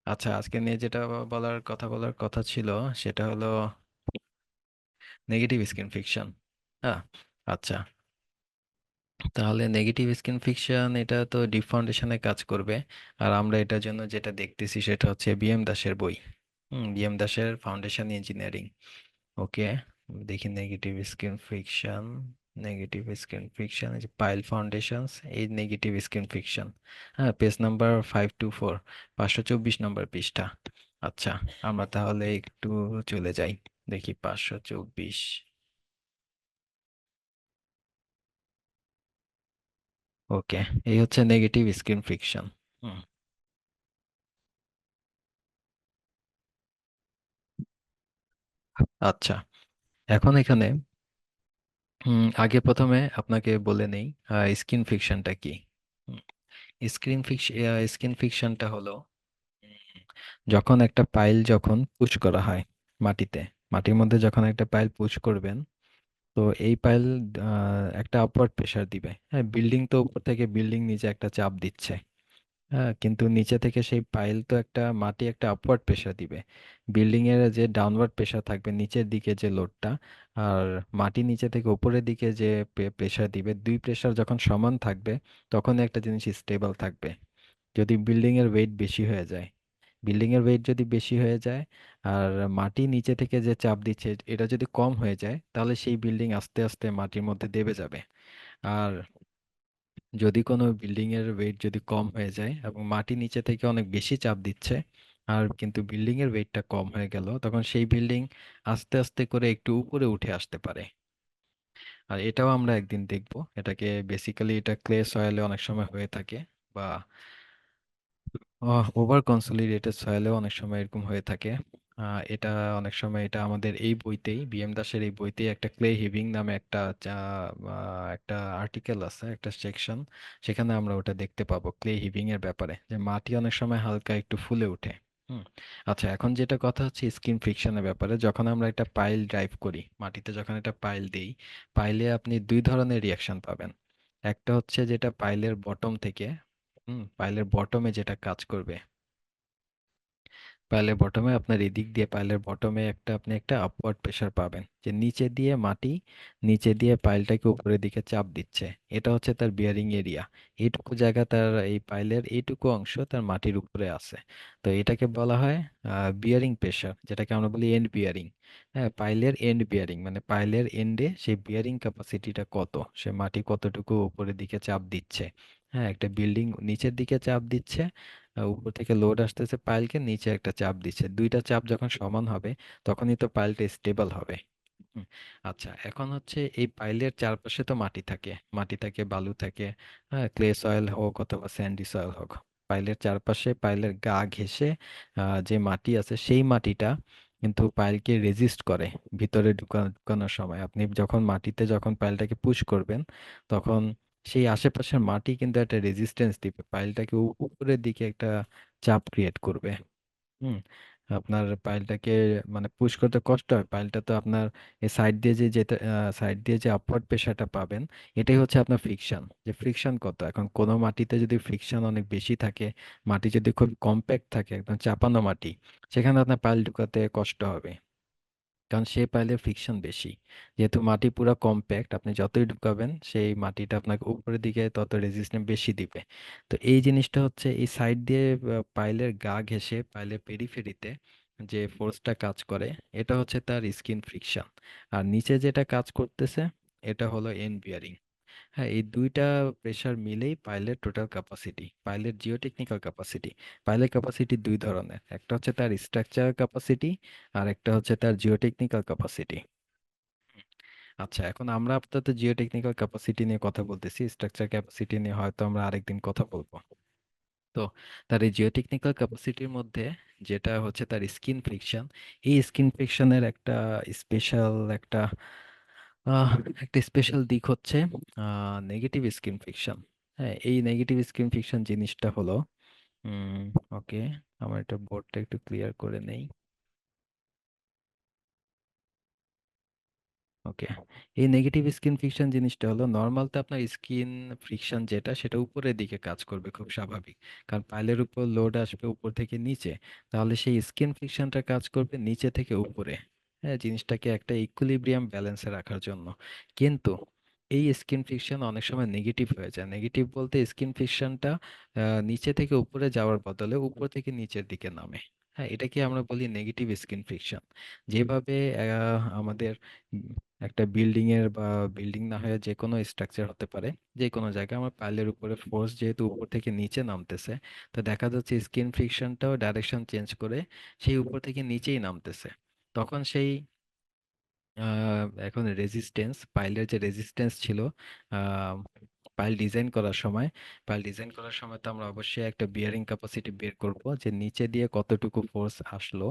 আচ্ছা, আজকে নিয়ে যেটা বলার কথা ছিল সেটা হলো নেগেটিভ স্কিন ফিকশন। হ্যাঁ। আচ্ছা, তাহলে নেগেটিভ স্কিন ফিকশন এটা তো ডিপ ফাউন্ডেশনে কাজ করবে। আর আমরা এটার জন্য যেটা দেখতেছি সেটা হচ্ছে বিএম দাসের বই। বিএম দাসের ফাউন্ডেশন ইঞ্জিনিয়ারিং। ওকে, দেখি negative skin friction. Negative skin friction, এই যে পাইল ফাউন্ডেশনস, এই নেগেটিভ স্কিন ফিকশন। হ্যাঁ, পেজ নাম্বার 524, 524 নম্বর পৃষ্ঠা। আচ্ছা, আমরা তাহলে একটু চলে যাই, দেখি 524। ওকে, এই হচ্ছে নেগেটিভ স্কিন ফিকশন। হুম। আচ্ছা, এখন এখানে আগে প্রথমে আপনাকে বলে নেই স্কিন ফিকশনটা কি। স্কিন ফিকশনটা হলো যখন একটা পাইল যখন পুশ করা হয় মাটিতে, মাটির মধ্যে যখন একটা পাইল পুশ করবেন, তো এই পাইল একটা আপওয়ার্ড প্রেসার দিবে। হ্যাঁ, বিল্ডিং তো উপর থেকে বিল্ডিং নিচে একটা চাপ দিচ্ছে। হ্যাঁ, কিন্তু নিচে থেকে সেই পাইল তো একটা মাটি একটা আপওয়ার্ড প্রেসার দিবে। বিল্ডিং এর যে ডাউনওয়ার্ড প্রেসার থাকবে নিচের দিকে যে লোডটা, আর মাটি নিচে থেকে উপরের দিকে যে প্রেসার দিবে, দুই প্রেসার যখন সমান থাকবে তখন একটা জিনিস স্টেবল থাকবে। যদি বিল্ডিং এর ওয়েট বেশি হয়ে যায়, বিল্ডিং এর ওয়েট যদি বেশি হয়ে যায় আর মাটি নিচে থেকে যে চাপ দিচ্ছে এটা যদি কম হয়ে যায়, তাহলে সেই বিল্ডিং আস্তে আস্তে মাটির মধ্যে দেবে যাবে। আর যদি কোনো বিল্ডিং এর ওয়েট যদি কম হয়ে যায় এবং মাটি নিচে থেকে অনেক বেশি চাপ দিচ্ছে আর কিন্তু বিল্ডিং এর ওয়েটটা কম হয়ে গেল, তখন সেই বিল্ডিং আস্তে আস্তে করে একটু উপরে উঠে আসতে পারে। আর এটাও আমরা একদিন দেখব। এটাকে বেসিক্যালি এটা ক্লে সয়েলে অনেক সময় হয়ে থাকে, বা ওভার কনসোলিডেটেড সয়েলেও অনেক সময় এরকম হয়ে থাকে। এটা অনেক সময় এটা আমাদের এই বইতেই, বিএম দাসের এই বইতেই একটা ক্লে হিভিং নামে একটা আর্টিকেল আছে, একটা সেকশন। সেখানে আমরা ওটা দেখতে পাবো ক্লে হিভিং এর ব্যাপারে, যে মাটি অনেক সময় হালকা একটু ফুলে ওঠে। হুম। আচ্ছা, এখন যেটা কথা হচ্ছে স্কিন ফ্রিকশনের ব্যাপারে। যখন আমরা একটা পাইল ড্রাইভ করি মাটিতে, যখন একটা পাইল দেই, পাইলে আপনি দুই ধরনের রিয়াকশন পাবেন। একটা হচ্ছে যেটা পাইলের বটম থেকে, পাইলের বটমে যেটা কাজ করবে, পাইলের বটমে আপনার এদিক দিয়ে পাইলের বটমে আপনি একটা আপওয়ার্ড প্রেসার পাবেন, যে নিচে দিয়ে মাটি নিচে দিয়ে পাইলটাকে উপরের দিকে চাপ দিচ্ছে। এটা হচ্ছে তার বিয়ারিং এরিয়া। এইটুকু জায়গা তার এই পাইলের এইটুকু অংশ তার মাটির উপরে আছে। তো এটাকে বলা হয় বিয়ারিং প্রেসার, যেটাকে আমরা বলি এন্ড বিয়ারিং। হ্যাঁ, পাইলের এন্ড বিয়ারিং মানে পাইলের এন্ডে সেই বিয়ারিং ক্যাপাসিটিটা কত, সে মাটি কতটুকু উপরের দিকে চাপ দিচ্ছে। হ্যাঁ, একটা বিল্ডিং নিচের দিকে চাপ দিচ্ছে, উপর থেকে লোড আসতেছে, পাইলকে নিচে একটা চাপ দিচ্ছে, দুইটা চাপ যখন সমান হবে তখনই তো পাইলটা স্টেবল হবে। হুম। আচ্ছা, এখন হচ্ছে এই পাইলের চারপাশে তো মাটি থাকে, মাটি থাকে, বালু থাকে। হ্যাঁ, ক্লে সয়েল হোক অথবা স্যান্ডি সয়েল হোক, পাইলের চারপাশে পাইলের গা ঘেঁষে যে মাটি আছে সেই মাটিটা কিন্তু পাইলকে রেজিস্ট করে। ভিতরে ঢুকানোর সময় আপনি যখন মাটিতে যখন পাইলটাকে পুশ করবেন, তখন সেই আশেপাশের মাটি কিন্তু একটা রেজিস্ট্যান্স দিবে, পাইলটাকে উপরের দিকে একটা চাপ ক্রিয়েট করবে। হুম। আপনার পাইলটাকে মানে পুশ করতে কষ্ট হয়, পাইলটা তো আপনার এই সাইড দিয়ে যে যেটা সাইড দিয়ে যে আপওয়ার্ড প্রেশারটা পাবেন, এটাই হচ্ছে আপনার ফ্রিকশন। যে ফ্রিকশন কত, এখন কোনো মাটিতে যদি ফ্রিকশন অনেক বেশি থাকে, মাটি যদি খুব কম্প্যাক্ট থাকে, একদম চাপানো মাটি, সেখানে আপনার পাইল ঢুকাতে কষ্ট হবে, কারণ সেই পাইলে ফ্রিকশন বেশি। যেহেতু মাটি পুরো কম্প্যাক্ট, আপনি যতই ঢুকাবেন সেই মাটিটা আপনাকে উপরের দিকে তত রেজিস্ট্যান্স বেশি দিবে। তো এই জিনিসটা হচ্ছে এই সাইড দিয়ে পাইলের গা ঘেঁষে পাইলের পেরিফেরিতে যে ফোর্সটা কাজ করে, এটা হচ্ছে তার স্কিন ফ্রিকশন। আর নিচে যেটা কাজ করতেছে এটা হলো এন্ড বিয়ারিং। হ্যাঁ, এই দুইটা প্রেসার মিলেই পাইলের টোটাল ক্যাপাসিটি, পাইলের জিওটেকনিক্যাল ক্যাপাসিটি। পাইলের ক্যাপাসিটি দুই ধরনের, একটা হচ্ছে তার স্ট্রাকচারাল ক্যাপাসিটি আর একটা হচ্ছে তার জিওটেকনিক্যাল ক্যাপাসিটি। আচ্ছা, এখন আমরা আপাতত জিওটেকনিক্যাল ক্যাপাসিটি নিয়ে কথা বলতেছি, স্ট্রাকচার ক্যাপাসিটি নিয়ে হয়তো আমরা আরেকদিন কথা বলবো। তো তার এই জিওটেকনিক্যাল ক্যাপাসিটির মধ্যে যেটা হচ্ছে তার স্কিন ফ্রিকশন, এই স্কিন ফ্রিকশনের স্পেশাল একটা আহ, একটা স্পেশাল দিক হচ্ছে নেগেটিভ স্কিন ফ্রিকশন। হ্যাঁ, এই নেগেটিভ স্কিন ফ্রিকশন জিনিসটা হলো উম ওকে, আমার এটা বোর্ডটা একটু ক্লিয়ার করে নেই। ওকে, এই নেগেটিভ স্কিন ফ্রিকশন জিনিসটা হলো নর্মাল তো আপনার স্কিন ফ্রিকশন যেটা সেটা উপরের দিকে কাজ করবে, খুব স্বাভাবিক। কারণ পাইলের উপর লোড আসবে উপর থেকে নিচে, তাহলে সেই স্কিন ফ্রিকশনটা কাজ করবে নিচে থেকে উপরে। হ্যাঁ, জিনিসটাকে একটা ইকুইলিব্রিয়াম ব্যালেন্সে রাখার জন্য। কিন্তু এই স্কিন ফ্রিকশন অনেক সময় নেগেটিভ হয়ে যায়। নেগেটিভ বলতে স্কিন ফ্রিকশনটা নিচে থেকে উপরে যাওয়ার বদলে উপর থেকে নিচের দিকে নামে। হ্যাঁ, এটাকে আমরা বলি নেগেটিভ স্কিন ফ্রিকশন। যেভাবে আমাদের একটা বিল্ডিং এর বা বিল্ডিং না হয়ে যে কোনো স্ট্রাকচার হতে পারে, যে কোনো জায়গায় আমার পাইলের উপরে ফোর্স যেহেতু উপর থেকে নিচে নামতেছে, তো দেখা যাচ্ছে স্কিন ফ্রিকশনটাও ডাইরেকশন চেঞ্জ করে সেই উপর থেকে নিচেই নামতেছে। তখন সেই এখন রেজিস্ট্যান্স, পাইলের যে রেজিস্ট্যান্স ছিল আহ, পাইল ডিজাইন করার সময় তো আমরা অবশ্যই একটা বিয়ারিং ক্যাপাসিটি বের করব, যে নিচে দিয়ে কতটুকু ফোর্স আসলো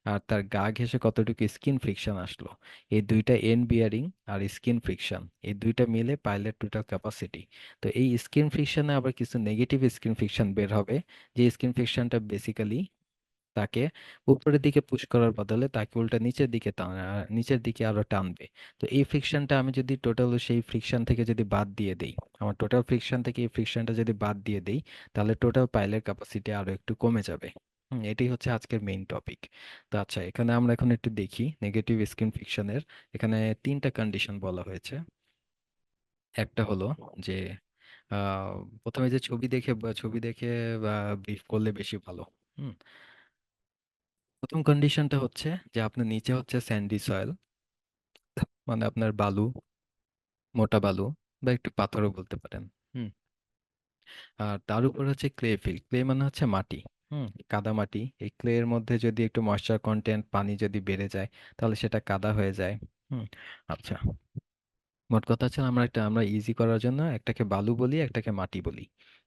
আর তার গা ঘেঁষে কতটুকু স্কিন ফ্রিকশন আসলো। এই দুইটা এন্ড বিয়ারিং আর স্কিন ফ্রিকশন, এই দুইটা মিলে পাইলের টোটাল ক্যাপাসিটি। তো এই স্কিন ফ্রিকশনে আবার কিছু নেগেটিভ স্কিন ফ্রিকশন বের হবে, যে স্কিন ফ্রিকশনটা বেসিক্যালি তাকে উপরের দিকে পুশ করার বদলে তাকে উল্টা নিচের দিকে নিচের দিকে আরো টানবে। তো এই ফ্রিকশনটা আমি যদি টোটাল সেই ফ্রিকশন থেকে যদি বাদ দিয়ে দেই, আমার টোটাল ফ্রিকশন থেকে এই ফ্রিকশনটা যদি বাদ দিয়ে দেই, তাহলে টোটাল পাইলের ক্যাপাসিটি আরো একটু কমে যাবে। এটাই হচ্ছে আজকের মেইন টপিক। তো আচ্ছা, এখানে আমরা এখন একটু দেখি নেগেটিভ স্কিন ফ্রিকশনের। এখানে তিনটা কন্ডিশন বলা হয়েছে। একটা হলো যে আহ, প্রথমে যে ছবি দেখে ব্রিফ করলে বেশি ভালো। হুম। প্রথম কন্ডিশনটা হচ্ছে যে আপনার নিচে হচ্ছে স্যান্ডি সয়েল, মানে আপনার বালু, মোটা বালু বা একটু পাথরও বলতে পারেন। হুম। আর তার উপর হচ্ছে ক্লে ফিল। ক্লে মানে হচ্ছে মাটি। হুম। কাদা মাটি। এই ক্লে এর মধ্যে যদি একটু ময়েশ্চার কন্টেন্ট, পানি যদি বেড়ে যায়, তাহলে সেটা কাদা হয়ে যায়। হুম। আচ্ছা, মোট কথা হচ্ছে আমরা ইজি করার জন্য একটাকে বালু বলি, একটাকে মাটি বলি।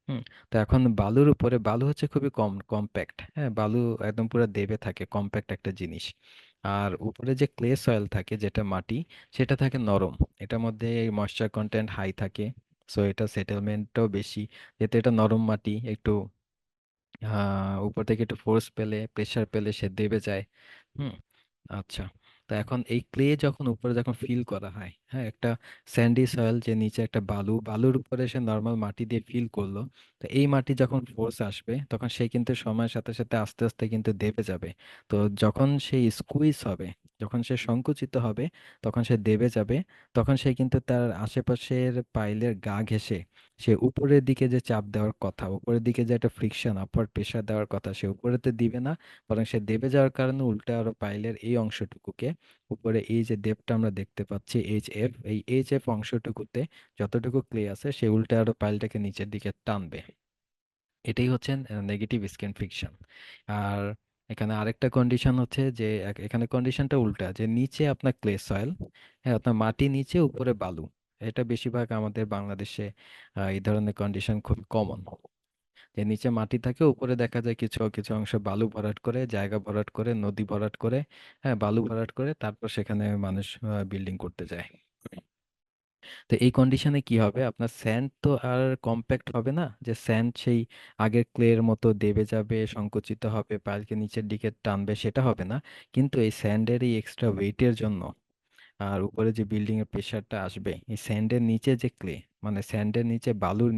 হুম। তো এখন বালুর উপরে, বালু হচ্ছে খুবই কম্প্যাক্ট। হ্যাঁ, বালু একদম পুরো দেবে থাকে, কম্প্যাক্ট একটা জিনিস। আর উপরে যে ক্লে সয়েল থাকে যেটা মাটি, সেটা থাকে নরম। এটার মধ্যে ময়েশ্চার কন্টেন্ট হাই থাকে, সো এটা সেটেলমেন্টটাও বেশি। যেহেতু এটা নরম মাটি, একটু উপর থেকে একটু ফোর্স পেলে, প্রেসার পেলে সে দেবে যায়। হুম। আচ্ছা, তো এখন এই ক্লে যখন উপরে যখন ফিল করা হয়, হ্যাঁ, একটা স্যান্ডি সয়েল যে নিচে একটা বালু, বালুর উপরে সে নর্মাল মাটি দিয়ে ফিল করলো। তো এই মাটি যখন ফোর্স আসবে, তখন সে কিন্তু সময়ের সাথে সাথে আস্তে আস্তে কিন্তু দেবে যাবে। তো যখন সে স্কুইজ হবে, যখন সে সংকুচিত হবে, তখন সে দেবে যাবে। তখন সে কিন্তু তার আশেপাশের পাইলের গা ঘেঁষে সে উপরের দিকে যে চাপ দেওয়ার কথা, উপরের দিকে যে একটা ফ্রিকশন, আপওয়ার্ড প্রেশার দেওয়ার কথা, সে উপরেতে দিবে না। বরং সে দেবে যাওয়ার কারণে উল্টা আরো পাইলের এই অংশটুকুকে, উপরে এই যে দেবটা আমরা দেখতে পাচ্ছি এইচ এফ, এই এইচ এফ অংশটুকুতে যতটুকু ক্লে আছে সে উল্টা আরো পাইলটাকে নিচের দিকে টানবে। এটাই হচ্ছে নেগেটিভ স্কিন ফ্রিকশন। আর এখানে আরেকটা কন্ডিশন হচ্ছে যে এখানে কন্ডিশনটা উল্টা, যে নিচে আপনার ক্লে সয়েল, হ্যাঁ, আপনার মাটি নিচে, উপরে বালু। এটা বেশিরভাগ আমাদের বাংলাদেশে এই ধরনের কন্ডিশন খুব কমন। যে নিচে মাটি থাকে, উপরে দেখা যায় কিছু কিছু অংশ বালু ভরাট করে, জায়গা ভরাট করে, নদী ভরাট করে, হ্যাঁ, বালু ভরাট করে তারপর সেখানে মানুষ বিল্ডিং করতে যায়। তো এই কন্ডিশনে কি হবে, আপনার স্যান্ড তো আর কম্প্যাক্ট হবে না, যে স্যান্ড সেই আগের ক্লের মতো দেবে যাবে, সংকুচিত হবে, পাইলকে নিচের দিকে টানবে, সেটা হবে না। কিন্তু এই স্যান্ডের এই এক্সট্রা ওয়েটের জন্য আর উপরে যে বিল্ডিং এর প্রেসারটা আসবে, এই স্যান্ডের নিচে যে ক্লে, মানে স্যান্ডের নিচে বালুর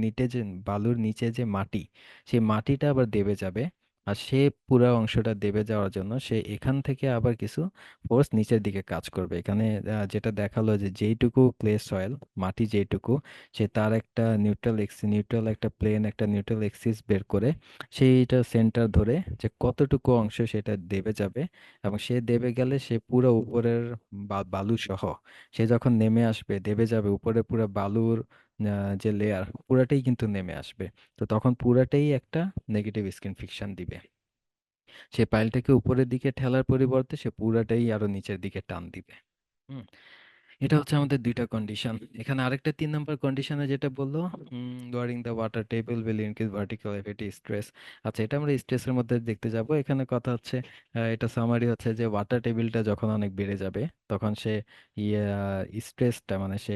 নিচে যে মাটি, সেই মাটিটা আবার দেবে যাবে। আর সে পুরো অংশটা দেবে যাওয়ার জন্য সে এখান থেকে আবার কিছু ফোর্স নিচের দিকে কাজ করবে। এখানে যেটা দেখালো যে যেইটুকু ক্লে সয়েল, মাটি যেইটুকু, সে তার একটা নিউট্রাল একটা প্লেন, একটা নিউট্রাল এক্সিস বের করে সেইটা সেন্টার ধরে যে কতটুকু অংশ সেটা দেবে যাবে, এবং সে দেবে গেলে সে পুরো উপরের বালু সহ সে যখন নেমে আসবে, দেবে যাবে উপরে, পুরো বালুর যে লেয়ার পুরাটাই কিন্তু নেমে আসবে। তো তখন পুরাটাই একটা নেগেটিভ স্কিন ফ্রিকশন দিবে। সে পাইলটাকে উপরের দিকে ঠেলার পরিবর্তে সে পুরাটাই আরো নিচের দিকে টান দিবে। হুম। এটা হচ্ছে আমাদের দুইটা কন্ডিশন। এখানে আরেকটা 3 নম্বর কন্ডিশনে যেটা বললো, lowering the water table will increase vertical FET stress. আচ্ছা, এটা আমরা স্ট্রেসের মধ্যে দেখতে যাব। এখানে কথা হচ্ছে এটা সামারি হচ্ছে যে ওয়াটার টেবিলটা যখন অনেক বেড়ে যাবে, তখন সে স্ট্রেসটা, মানে সে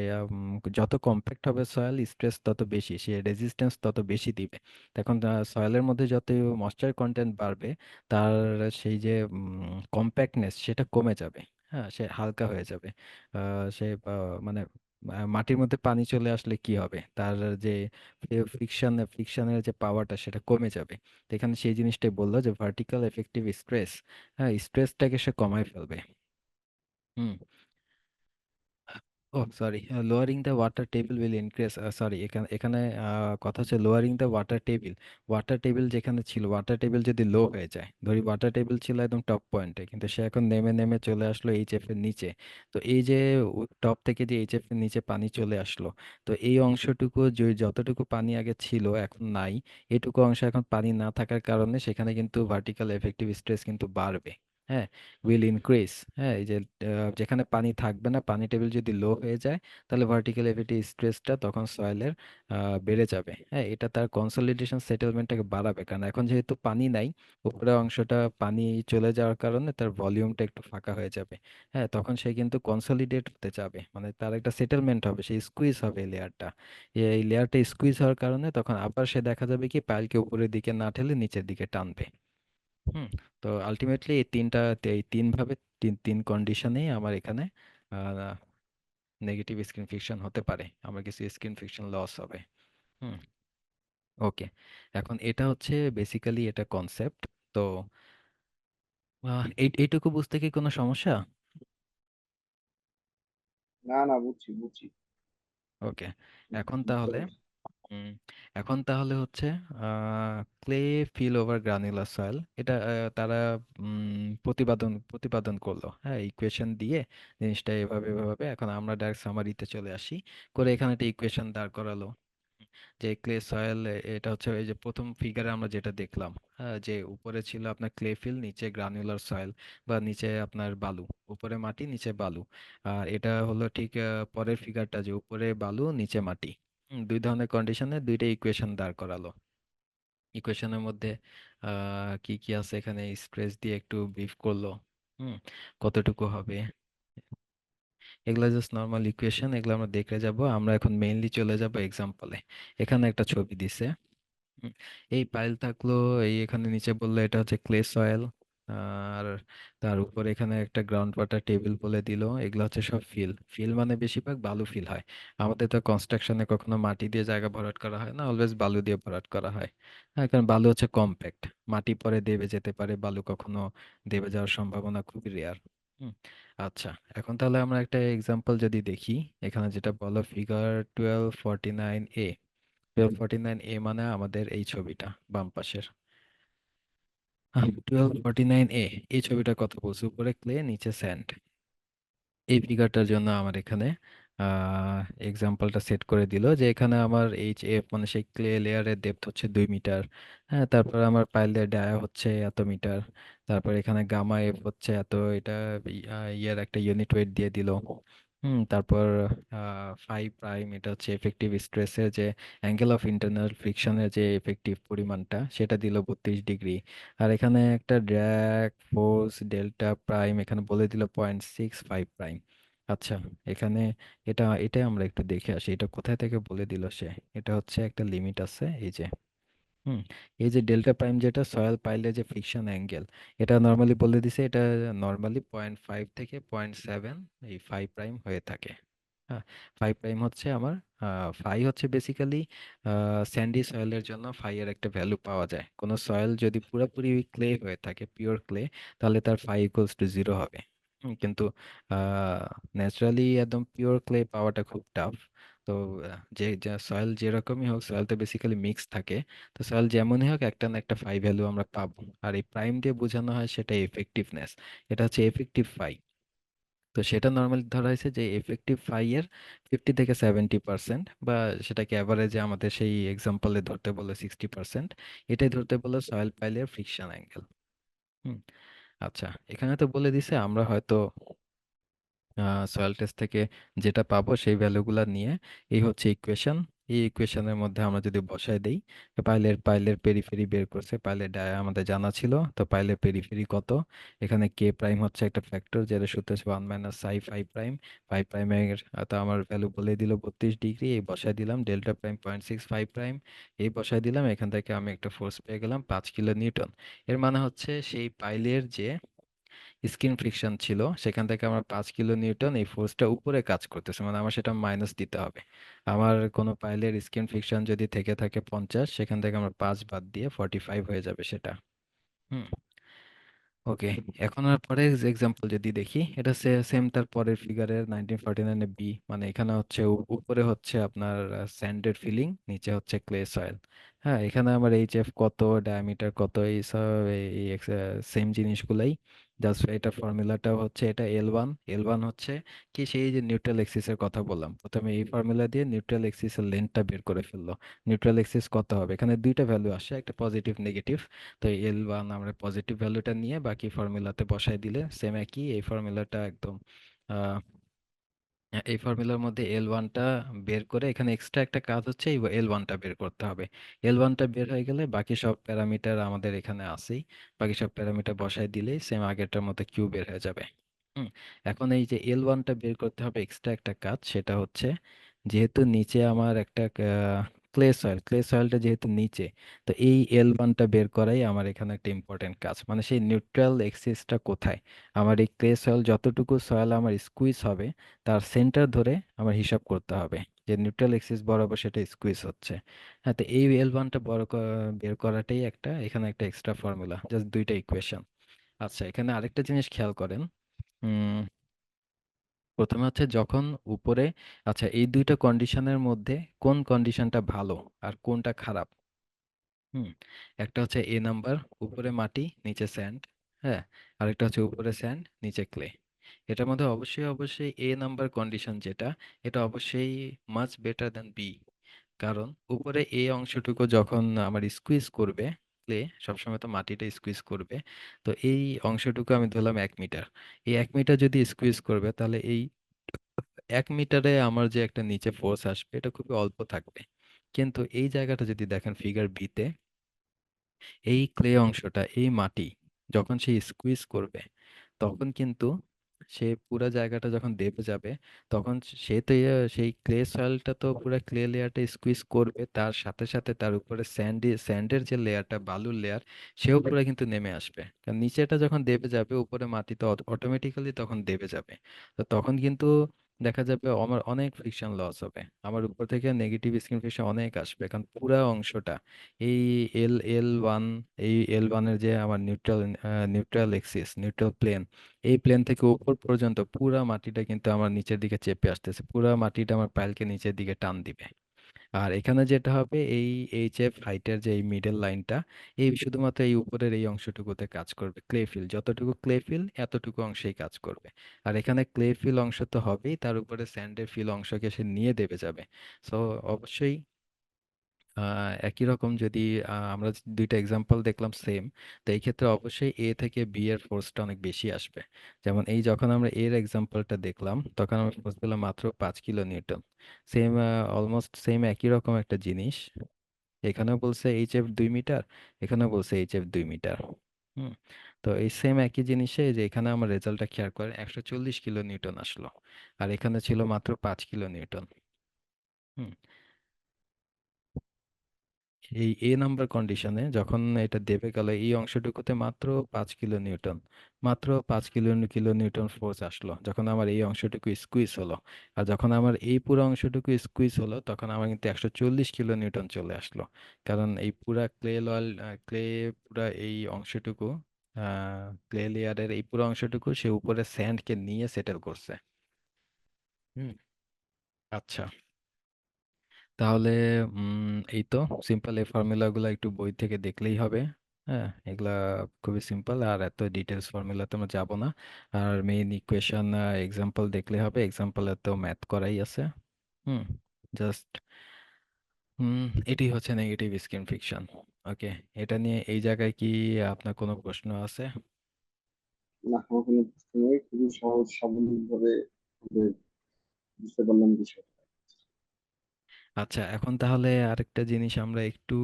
যত কম্প্যাক্ট হবে সয়েল, স্ট্রেস তত বেশি, সে রেজিস্ট্যান্স তত বেশি দিবে। তখন সয়েলের মধ্যে যত ময়েশ্চার কন্টেন্ট বাড়বে, তার সেই যে কম্প্যাক্টনেস সেটা কমে যাবে। হ্যাঁ, সে হালকা হয়ে যাবে। সে মানে মাটির মধ্যে পানি চলে আসলে কি হবে, তার যে ফ্রিকশনের যে পাওয়ারটা সেটা কমে যাবে। তো এখানে সেই জিনিসটাই বললো যে ভার্টিক্যাল এফেক্টিভ স্ট্রেস, হ্যাঁ স্ট্রেসটাকে সে কমায় ফেলবে। হুম। ও sorry, lowering the water table will increase, sorry এখানে এখানে কথা হচ্ছে lowering the water table. Water table যেখানে ছিল, ওয়াটার টেবিল যদি লো হয়ে যায়, ধরি ওয়াটার টেবিল ছিল একদম টপ পয়েন্টে, কিন্তু সে এখন নেমে নেমে চলে আসলো এইচএফ এর নিচে। তো এই যে টপ থেকে যে এইচএফ এর নিচে পানি চলে আসলো, তো এই অংশটুকু যতটুকু পানি আগে ছিল এখন নাই, এটুকু অংশ এখন পানি না থাকার কারণে সেখানে কিন্তু ভার্টিক্যাল এফেক্টিভ স্ট্রেস কিন্তু বাড়বে। হ্যাঁ, উইল ইনক্রিজ। হ্যাঁ, এই যে যেখানে পানি থাকবে না, পানি টেবিল যদি লো হয়ে যায়, তাহলে ভার্টিক্যাল এফেক্টিভ স্ট্রেসটা তখন সয়েলের বেড়ে যাবে। হ্যাঁ, এটা তার কনসলিডেশন সেটেলমেন্টটাকে বাড়াবে, কারণ এখন যেহেতু পানি নাই, উপরের অংশটা পানি চলে যাওয়ার কারণে তার ভলিউমটা একটু ফাঁকা হয়ে যাবে। হ্যাঁ, তখন সে কিন্তু কনসলিডেট হতে যাবে, মানে তার একটা সেটেলমেন্ট হবে, সে স্কুইজ হবে এই লেয়ারটা। এই লেয়ারটা স্কুইজ হওয়ার কারণে তখন আবার সে দেখা যাবে কি পাইলকে উপরের দিকে না ঠেলে নিচের দিকে টানবে। হুম। তো আলটিমেটলি এই তিন ভাবে, তিন তিন কন্ডিশনেই আমার এখানে নেগেটিভ স্কিন ফিকশন হতে পারে, আমার কিছু স্কিন ফিকশন লস হবে। হুম। ওকে, এখন এটা হচ্ছে বেসিক্যালি এটা কনসেপ্ট। তো এইটুকু বুঝতে কি কোনো সমস্যা? না না, বুঝছি বুঝছি। ওকে, এখন বুঝতে তাহলে পারছি। হুম, এখন তাহলে হচ্ছে clay fill over granular soil, এটা তারা প্রতিপাদন করলো, হ্যাঁ ইকুয়েশন দিয়ে জিনিসটা এভাবে এভাবে। এখন আমরা ডাইরেক্ট সামারিতে চলে আসি, করে এখানে একটা ইকুয়েশন দাঁড় করালো যে ক্লে সয়েল, এটা হচ্ছে এই যে প্রথম ফিগারে আমরা যেটা দেখলাম, হ্যাঁ যে উপরে ছিল আপনার ক্লে ফিল, নিচে গ্রানুলার সয়েল বা নিচে আপনার বালু, উপরে মাটি নিচে বালু। আর এটা হলো ঠিক পরের ফিগারটা, যে উপরে বালু নিচে মাটি। দুই ধরনের কন্ডিশনে দুইটা ইকুয়েশন দাঁড় করালো। ইকুয়েশনের মধ্যে কি কি আছে এখানে স্ট্রেস দিয়ে একটু ব্রিফ করলো। হুম, কতটুকু হবে, এগুলা জাস্ট নর্মাল ইকুয়েশন, এগুলো আমরা দেখে যাব। আমরা এখন মেইনলি চলে যাব এক্সাম্পলে। এখানে একটা ছবি দিছে। হুম, এই পাইল থাকলো, এই এখানে নিচে বললো এটা হচ্ছে ক্লে সয়েল, আর তার উপরে এখানে একটা গ্রাউন্ড ওয়াটার টেবিল বলে দিল, এগুলো হচ্ছে সব ফিল। ফিল মানে বেশিরভাগ বালু ফিল হয়। আমাদের তো কনস্ট্রাকশনে কখনো মাটি দিয়ে জায়গা ভরাট করা হয় না, অলওয়েজ বালু দিয়ে ভরাট করা হয়। হ্যাঁ, কারণ বালু হচ্ছে কম্প্যাক্ট, মাটি পরে দেবে যেতে পারে, বালু কখনো দেবে যাওয়ার সম্ভাবনা খুবই রেয়ার। হুম। আচ্ছা, এখন তাহলে আমরা একটা এক্সাম্পল যদি দেখি, এখানে যেটা বলো ফিগার 1249A। 1249A মানে আমাদের এই ছবিটা বাম পাশের। 1249A, এই ছবিটার কথা বলছি, উপরে ক্লে নিচে স্যান্ড। এই ফিগারটার জন্য আমার এখানে এক্সাম্পলটা সেট করে দিল যে এখানে আমার এইচ এফ মানে সেই ক্লে লেয়ারের ডেপথ হচ্ছে 2 মিটার। হ্যাঁ, তারপর আমার পাইলের ডায়া হচ্ছে এত মিটার। তারপর এখানে গামা এফ হচ্ছে এত, এটা ইয়ের একটা ইউনিট ওয়েট দিয়ে দিল। তারপর ফাই প্রাইম, এটা হচ্ছে এফেক্টিভ স্ট্রেসের যে অ্যাঙ্গেল অফ ইন্টারনাল ফ্রিকশনের যে এফেক্টিভ পরিমাণটা, সেটা দিল 32 ডিগ্রি। আর এখানে একটা ড্র্যাগ ফোর্স ডেল্টা প্রাইম এখানে বলে দিল 0.65 প্রাইম। আচ্ছা, এখানে এটাই আমরা একটু দেখে আসি, এটা কোথায় থেকে বলে দিল সে। এটা হচ্ছে একটা লিমিট আছে, এই যে হুম এই যে ডেল্টা প্রাইম যেটা সয়েল পাইলে যে ফ্রিকশন অ্যাঙ্গেল, এটা নর্মালি বলে দিছে, এটা নর্মালি 0.5 থেকে 0.7 এই 5 প্রাইম হয়ে থাকে। হ্যাঁ, 5 প্রাইম হচ্ছে আমার, ফাই হচ্ছে বেসিক্যালি স্যান্ডি সয়েলের জন্য ফাই এর একটা ভ্যালু পাওয়া যায়। কোনো সয়েল যদি পুরোপুরি ক্লে হয়ে থাকে, পিওর ক্লে, তাহলে তার ফাই ইকুয়ালস টু 0 হবে। কিন্তু ন্যাচারালি একদম পিওর ক্লে পাওয়াটা খুব টাফ। তো যে যে সয়েল যেরকমই হোক, সয়েল তো বেসিক্যালি মিক্স থাকে। তো সয়েল যেমনই হোক একটা না একটা ফাই ভ্যালু আমরা পাবো। আর এই প্রাইম দিয়ে বোঝানো হয় সেটা এফেক্টিভনেস, এটা হচ্ছে এফেক্টিভ ফাই। তো সেটা নর্মালি ধরা হয়েছে যে এফেক্টিভ ফাই এর 50 থেকে 70%, বা সেটাকে অ্যাভারেজে আমাদের সেই এক্সাম্পলে ধরতে বলে 60%, এটাই ধরতে বলে সয়েল পাইলের ফ্রিকশন অ্যাঙ্গেল। হুম। আচ্ছা, এখানে তো বলে দিছে আমরা হয়তো সয়েল টেস্ট থেকে যেটা পাবো সেই ভ্যালুগুলা নিয়ে, এই হচ্ছে ইকুয়েশন। এই ইকুয়েশনের মধ্যে আমরা যদি বসায় দেই, তো পাইলের পেরিফেরি বের করছে, পাইলের ডায়া আমাদের জানা ছিল, তো পাইলের পেরিফেরি কত, এখানে কে প্রাইম হচ্ছে একটা ফ্যাক্টর, যেটা সূত্র হচ্ছে 1 - সাই 5 প্রাইম। 5 প্রাইমের তো আমার ভ্যালু বলে দিল 32 ডিগ্রি, এই বসায় দিলাম ডেল্টা প্রাইম 0.65 প্রাইম, এই বসায় দিলাম, এখান থেকে আমি একটা ফোর্স পেয়ে গেলাম 5 কিলো নিউটন। এর মানে হচ্ছে সেই পাইলের যে স্কিন ফ্রিকশন ছিল, সেখান থেকে আমার 5 কিলো নিউটন এই ফোর্সটা উপরে কাজ করতেছে, মানে আমার সেটা মাইনাস দিতে হবে। আমার কোনো পাইলের স্কিন ফ্রিকশন যদি থেকে থাকে 50, সেখান থেকে আমার 5 বাদ দিয়ে 45 হয়ে যাবে সেটা। হুম। ওকে, এখন আর পরের এক্সাম্পল যদি দেখি, এটা সেম তার পরের ফিগারের 1949 বি, মানে এখানে হচ্ছে উপরে হচ্ছে আপনার স্যান্ডের ফিলিং, নিচে হচ্ছে ক্লে সয়েল। হ্যাঁ, এখানে আমার এইচএফ কত, ডায়ামিটার কত, এই সব এই সেম জিনিসগুলাই। জাস্ট এটা ফর্মুলাটাও হচ্ছে এটা L1, L1 হচ্ছে কি, সেই যে নিউট্রাল এক্সিসের কথা বললাম, প্রথমে এই ফর্মুলা দিয়ে নিউট্রাল এক্সিসের লেন্থটা বের করে ফেললো। নিউট্রাল এক্সিস কত হবে, এখানে দুইটা ভ্যালু আসে, একটা পজিটিভ নেগেটিভ। তো L1 আমরা পজিটিভ ভ্যালুটা নিয়ে বাকি ফর্মুলাতে বসাই দিলে সেম একই এই ফর্মুলাটা একদম আহ, এই ফর্মুলার মধ্যে L1টা বের করে, এখানে এক্সট্রা একটা কাজ হচ্ছে এই L1টা বের করতে হবে। L1টা বের হয়ে গেলে বাকি সব প্যারামিটার আমাদের এখানে আছেই, বাকি সব প্যারামিটার বসাই দিলেই সেম আগেরটার মতো কিউ বের হয়ে যাবে। হুম। এখন এই যে L1টা বের করতে হবে, এক্সট্রা একটা কাজ, সেটা হচ্ছে যেহেতু নিচে আমার একটা ক্লে সয়েলটা যেহেতু নিচে, তো এই L1টা বের করাই আমার এখানে একটা ইম্পর্টেন্ট কাজ, মানে সেই নিউট্রাল এক্সিসটা কোথায়। আমার এই ক্লে সয়েল, যতটুকু সয়েল আমার স্কুইজ হবে তার সেন্টার ধরে আমার হিসাব করতে হবে যে নিউট্রাল এক্সিস বরাবর সেটা স্কুইজ হচ্ছে। হ্যাঁ, তো এই L1টা বের করাটাই একটা এখানে একটা এক্সট্রা ফর্মুলা, জাস্ট দুইটা ইকুয়েশন। আচ্ছা, এখানে আরেকটা জিনিস খেয়াল করেন। উম, প্রথমে হচ্ছে যখন উপরে, আচ্ছা এই দুইটা কন্ডিশনের মধ্যে কোন কন্ডিশনটা ভালো আর কোনটা খারাপ? হুম। একটা হচ্ছে এ নাম্বার, উপরে মাটি নিচে স্যান্ড। হ্যাঁ। আরেকটা হচ্ছে উপরে স্যান্ড নিচে ক্লে। এটার মধ্যে অবশ্যই অবশ্যই এ নাম্বার কন্ডিশন যেটা, এটা অবশ্যই মাচ বেটার দ্যান বি। কারণ উপরে এ অংশটুকু যখন আমার স্কুইজ করবে ক্লে, সবসময় তো মাটিটা স্কুইজ করবে, তো এই অংশটুকু আমি ধরলাম 1 মিটার। এই 1 মিটার যদি স্কুইজ করবে, তাহলে এই 1 মিটারে আমার যে একটা নিচে ফোর্স আসবে এটা খুবই অল্প থাকবে। কিন্তু এই জায়গাটা যদি দেখেন ফিগার বিতে, এই ক্লে অংশটা, এই মাটি যখন সে স্কুইজ করবে, তখন কিন্তু সে পুরো জায়গাটা যখন দেবে যাবে, তখন সে তো সেই ক্লে সয়েলটা তো পুরো ক্লে লেয়ারটা স্কুইজ করবে, তার সাথে সাথে তার উপরে স্যান্ডের যে লেয়ারটা, বালুর লেয়ার, সেও পুরো কিন্তু নেমে আসবে, কারণ নিচেটা যখন দেবে যাবে উপরে মাটি তো অটোমেটিক্যালি তখন দেবে যাবে। তো তখন কিন্তু দেখা যাবে আমার অনেক ফ্রিকশন লস হবে, আমার উপর থেকে নেগেটিভ স্কিন ফ্রিকশন অনেক আসবে, কারণ পুরো অংশটা এই এল ওয়ান, এই L1-এর যে আমার নিউট্রাল এক্সিস, নিউট্রাল প্লেন, এই প্লেন থেকে উপর পর্যন্ত পুরা মাটিটা কিন্তু আমার নিচের দিকে চেপে আসতেছে, পুরা মাটিটা আমার পাইলকে নিচের দিকে টান দিবে। আর এখানে যেটা হবে, এই এইচএফ হাইটের যে এই মিডল লাইনটা, এই শুধুমাত্র এই উপরের এই অংশটুকুতে কাজ করবে, ক্লে ফিল যতটুকু ক্লে ফিল এতটুকু অংশেই কাজ করবে। আর এখানে ক্লে ফিল অংশ তো হবেই, তার উপরে স্যান্ডের ফিল অংশকে সে নিয়ে দেবে যাবে। সো অবশ্যই একই রকম যদি আমরা যে দুইটা এক্সাম্পল দেখলাম সেম, তো এই ক্ষেত্রে অবশ্যই এ থেকে বি এর ফোর্সটা অনেক বেশি আসবে। যেমন এই যখন আমরা এর এক্সাম্পলটা দেখলাম, তখন আমরা ফোর্স পেলাম মাত্র 5 kilo Newton. Same, almost same একই রকম একটা জিনিস, এখানেও বলছে এইচএফ 2 মিটার, এখানেও বলছে এইচএফ 2 মিটার। হুম। তো এই সেম একই জিনিসে যে এখানে আমার রেজাল্টটা খেয়াল করেন, 140 কিলো নিউটন আসলো, আর এখানে ছিল মাত্র 5 কিলো নিউটন। হুম। এই এ নাম্বার কন্ডিশনে যখন এটা দেবে গেল, এই অংশটুকুতে মাত্র 5 কিলো নিউটন, মাত্র 5 কিলো নিউটন ফোর্স আসলো যখন আমার এই অংশটুকু স্কুইজ হলো। আর যখন আমার এই পুরো অংশটুকু স্কুইজ হলো, তখন আমার কিন্তু 140 কিলো নিউটন চলে আসলো। কারণ এই পুরা ক্লে, পুরা এই অংশটুকু, ক্লে লেয়ারের এই পুরো অংশটুকু সে উপরে স্যান্ডকে নিয়ে সেটেল করছে। হুম। আচ্ছা, তাহলে এই তো সিম্পল, এই ফর্মুলাগুলো একটু বই থেকে দেখলেই হবে। হ্যাঁ, এগুলা খুবই সিম্পল, আর এত ডিটেলস ফর্মুলাতে আমরা যাব না। আর মেইন ইকুয়েশন এক্সাম্পল দেখলে হবে, এক্সাম্পলে তো ম্যাথ করাই আছে। হুম। জাস্ট হুম, এটি হচ্ছে নেগেটিভ স্কিন ফ্রিকশন। ওকে, এটা নিয়ে এই জায়গায় কি আপনার কোনো প্রশ্ন আছে? না, আমার কোনো প্রশ্ন নেই, খুবই সহজ স্বাভাবিক ভাবে বুঝতে পারলাম বিষয়টা। আচ্ছা, এখন তাহলে আরেকটা জিনিস আমরা একটু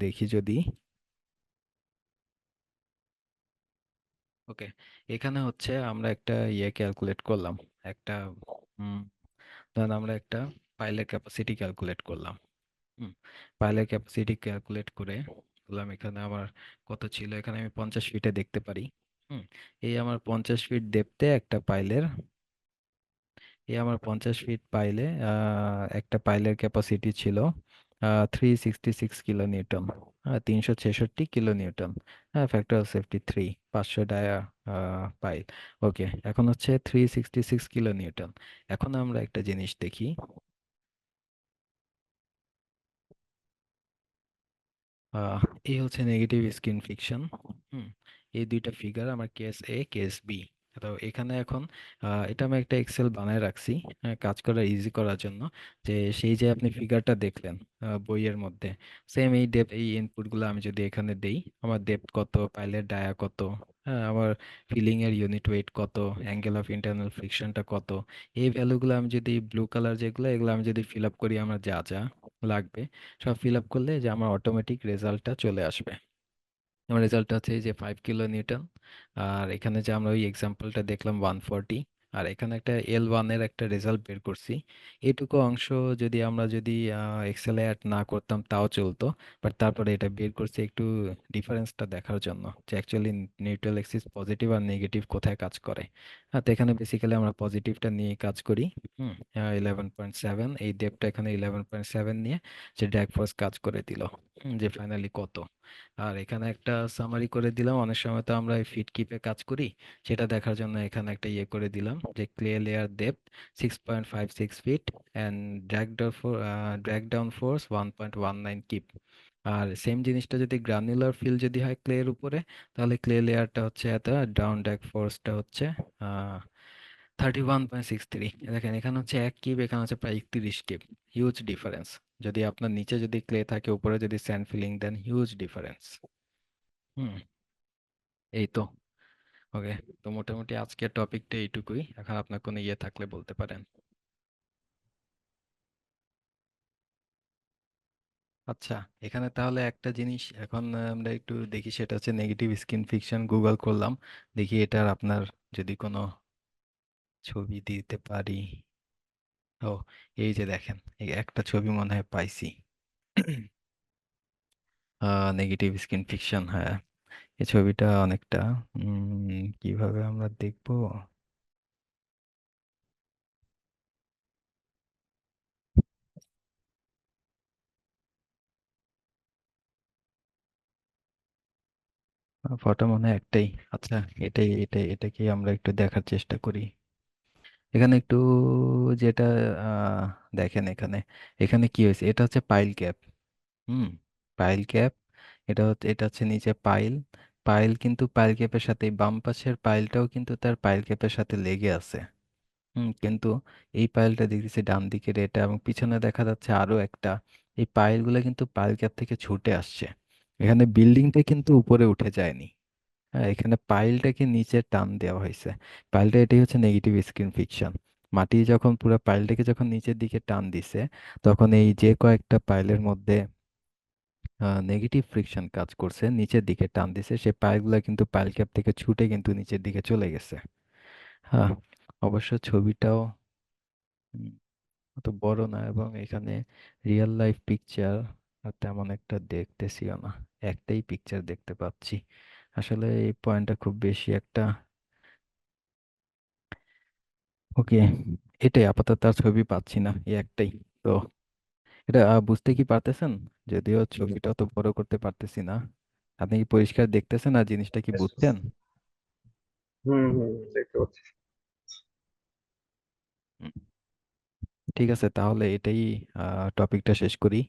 দেখি যদি। ওকে, এখানে হচ্ছে আমরা একটা ক্যালকুলেট করলাম, একটা হুম, ধরেন আমরা একটা পাইলের ক্যাপাসিটি ক্যালকুলেট করলাম। হুম। পাইলের ক্যাপাসিটি ক্যালকুলেট করে বললাম এখানে আমার কত ছিল, এখানে আমি 50 ফিটে দেখতে পারি। হুম, এই আমার 50 ফিট ডেপথে একটা পাইলের, এই আমার 50 ফিট পাইলে একটা পাইলের ক্যাপাসিটি ছিল 366 kilo newton, 366 kilo newton, factor of safety 3, 500 dia pile. Okay, এখন হচ্ছে 366 কিলো নিউটন। এখন আমরা একটা জিনিস দেখি। আহ এই হচ্ছে নেগেটিভ স্কিন ফ্রিকশন। হুম, এই দুইটা ফিগার আমার কেস এ কেস বি। তো এখানে এখন এটা আমি একটা এক্সেল বানায় রাখছি কাজ করা ইজি করার জন্য। যে সেই যে আপনি ফিগারটা দেখলেন বইয়ের মধ্যে, সেম এই ডেপ এই ইনপুটগুলো আমি যদি এখানে দেই, আমার ডেপথ কত, পাইলের ডায়া কত, হ্যাঁ আমার ফিলিং এর ইউনিট ওয়েট কত, অ্যাঙ্গেল অফ ইন্টারনাল ফ্রিকশনটা কত, এই ভ্যালুগুলো আমি যদি ব্লু কালার যেগুলো এগুলো আমি যদি ফিল আপ করি, আমার যা যা লাগবে সব ফিল আপ করলে যে আমার অটোমেটিক রেজাল্টটা চলে আসবে। আমার রেজাল্টটা হচ্ছে এই যে 5 কিলো নিউটন। আর এখানে যে আমরা ওই এক্সাম্পলটা দেখলাম 140, আর এখানে একটা L1 এর একটা রেজাল্ট বের করছি। এটুকু অংশ যদি আমরা যদি এক্সেলে অ্যাড না করতাম তাও চলতো, বাট তারপরে এটা বের করছি একটু ডিফারেন্সটা দেখার জন্য যে অ্যাকচুয়ালি নিউট্রাল এক্সিস পজিটিভ আর নেগেটিভ কোথায় কাজ করে। তো এখানে বেসিক্যালি আমরা পজিটিভটা নিয়ে কাজ করি। 11.7, এই ডেপটা এখানে 11.7 নিয়ে যে ড্র্যাগ ফোর্স কাজ করে দিল, যে ফাইনালি কত। আর এখানে একটা সামারি করে দিলাম, অনেক সময় তো আমরা ফিট কিপে কাজ করি, সেটা দেখার জন্য এখানে একটা ইয়ে করে দিলাম যে clay layer depth 6.56 feet and drag down force 1.19 kip. আর সেম জিনিসটা যদি গ্রানুলার ফিল যদি হয় ক্লের উপরে, তাহলে ক্লে লেয়ারটা হচ্ছে এত, ডাউন ড্র্যাগ ফোর্সটা হচ্ছে 31.63। দেখেন এখানে হচ্ছে 1 কিপ, এখানে হচ্ছে প্রায় 31 কিপ। Huge difference. যদি আপনার নিচে যদি ক্লে থাকে, উপরে যদি স্যান্ড ফিলিং দেন, হিউজ ডিফারেন্স। হুম, এই তো। ওকে, তো মোটামুটি আজকের টপিকটা এইটুকুই। এখন আপনার কোনো ইয়ে থাকলে বলতে পারেন। আচ্ছা, এখানে তাহলে একটা জিনিস এখন আমরা একটু দেখি, সেটা হচ্ছে নেগেটিভ স্কিন ফিকশন। গুগল করলাম, দেখি এটার আপনার যদি কোনো ছবি দিতে পারি। ও, এই যে দেখেন, এই একটা ছবি মনে হয় পাইছি। নেগেটিভ স্কিন ফিকশন, হ্যাঁ। এই ছবিটা অনেকটা কিভাবে আমরা দেখবো। ফটো মনে হয় একটাই। আচ্ছা, এটাকে আমরা একটু দেখার চেষ্টা করি। এখানে একটু যেটা আহ, দেখেন এখানে, এখানে কি হয়েছে, এটা হচ্ছে পাইল ক্যাপ। হুম, পাইল ক্যাপ। এটা হচ্ছে নিচে পাইল। পাইল কিন্তু পাইল ক্যাপের সাথে এই বাম পাশের পাইলটাও কিন্তু তার পাইল ক্যাপের সাথে লেগে আছে। কিন্তু এই পাইলটা দেখতেছি ডান দিকের এটা, এবং পিছনে দেখা যাচ্ছে আরো একটা। এই পাইলগুলো কিন্তু পাইল ক্যাপ থেকে ছুটে আসছে। এখানে বিল্ডিংটা কিন্তু উপরে উঠে যায়নি। হ্যাঁ, এখানে পাইলটাকে নিচে টান দেওয়া হয়েছে। পাইলটা, এটাই হচ্ছে নেগেটিভ স্কিন ফ্রিকশন। মাটি যখন পুরো পাইলটাকে যখন নিচের দিকে টান দিছে, তখন এই যে কয়েকটা পাইলের মধ্যে নেগেটিভ ফ্রিকশন কাজ করছে, নিচের দিকে টান দিছে, সে পাইলগুলো কিন্তু পাইল ক্যাপ থেকে ছুটে কিন্তু নিচের দিকে চলে গেছে। হ্যাঁ, অবশ্য ছবিটাও উম, অত বড় না, এবং এখানে রিয়েল লাইফ পিকচার তেমন একটা দেখতেছিও না। একটাই পিকচার দেখতে পাচ্ছি। আসলে এই পয়েন্টটা খুব বেশি একটা। ওকে, এটাই আপাতত আর ছবি পাচ্ছি না, এই একটাই। তো এটা বুঝতে কি পারতেছেন? যদিও ছবিটা তো বড় করতে পারতেছি না। আপনি কি পরিষ্কার দেখতেছেন আর জিনিসটা কি বুঝছেন? হুম হুম, দেখতে পাচ্ছি। হুম, ঠিক আছে, তাহলে এটাই টপিকটা শেষ করি।